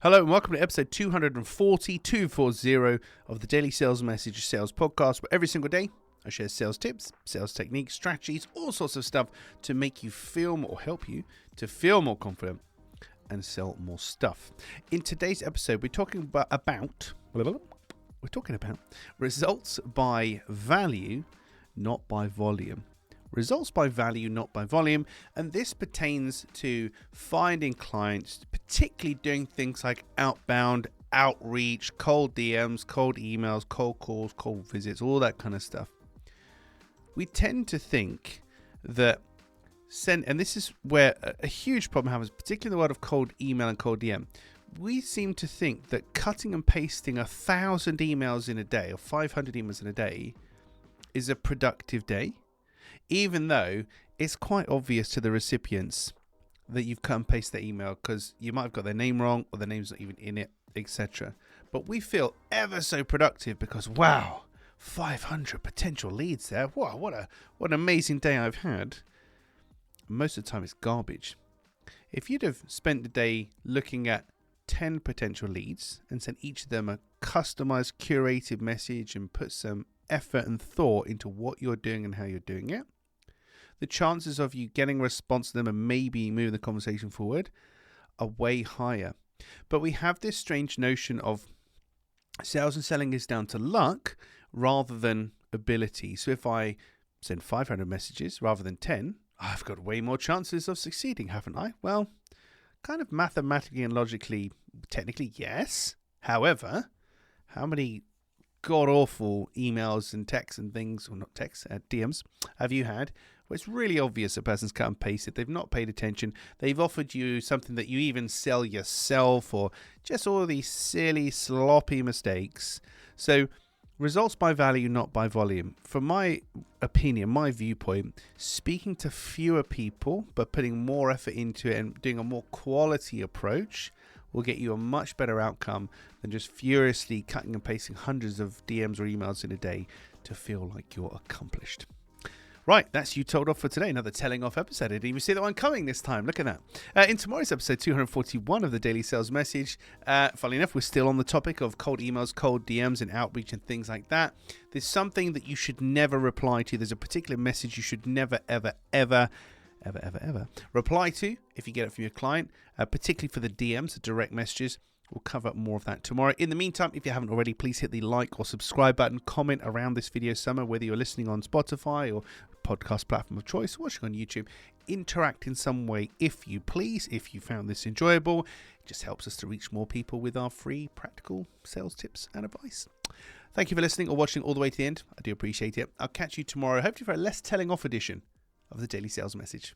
Hello and welcome to episode 240 of the Daily Sales Message Sales Podcast, where every single day I share sales tips, sales techniques, strategies, all sorts of stuff to make you feel more, or help you to feel more confident and sell more stuff. In today's episode, we're talking about results by value, not by volume. Results by value, not by volume. And this pertains to finding clients, particularly doing things like outbound, outreach, cold DMs, cold emails, cold calls, cold visits, all that kind of stuff. We tend to think that and this is where a huge problem happens, particularly in the world of cold email and cold DM. We seem to think that cutting and pasting 1,000 emails in a day or 500 emails in a day is a productive day, even though it's quite obvious to the recipients that you've cut and pasted their email because you might have got their name wrong or their name's not even in it, etc. But we feel ever so productive because, wow, 500 potential leads there. Wow, what an amazing day I've had. Most of the time it's garbage. If you'd have spent the day looking at 10 potential leads and sent each of them a customized, curated message and put some effort and thought into what you're doing and how you're doing it, the chances of you getting a response to them and maybe moving the conversation forward are way higher. But we have this strange notion of sales and selling is down to luck rather than ability. So if I send 500 messages rather than 10, I've got way more chances of succeeding, haven't I? Well, kind of mathematically and logically, technically, yes. However, how many god-awful emails and texts and things, or not texts, DMs, have you had where it's really obvious a person's cut and pasted, they've not paid attention, they've offered you something that you even sell yourself, or just all of these silly, sloppy mistakes. So, results by value, not by volume. From my opinion, my viewpoint, speaking to fewer people, but putting more effort into it and doing a more quality approach will get you a much better outcome than just furiously cutting and pasting hundreds of DMs or emails in a day to feel like you're accomplished. Right, that's you told off for today. Another telling off episode. I didn't even see that one coming this time. Look at that. In tomorrow's episode 241 of the Daily Sales Message, funnily enough, we're still on the topic of cold emails, cold DMs, and outreach and things like that. There's something that you should never reply to. There's a particular message you should never, ever reply to if you get it from your client, particularly for the DMs, the direct messages. We'll cover more of that tomorrow. In the meantime, if you haven't already, please hit the like or subscribe button, comment around this video somewhere, whether you're listening on Spotify or podcast platform of choice, watching on YouTube. Interact in some way if you please. If you found this enjoyable, it just helps us to reach more people with our free practical sales tips and advice. Thank you for listening or watching all the way to the end. I do appreciate it. I'll catch you tomorrow, hopefully for a less telling off edition of the Daily Sales Message.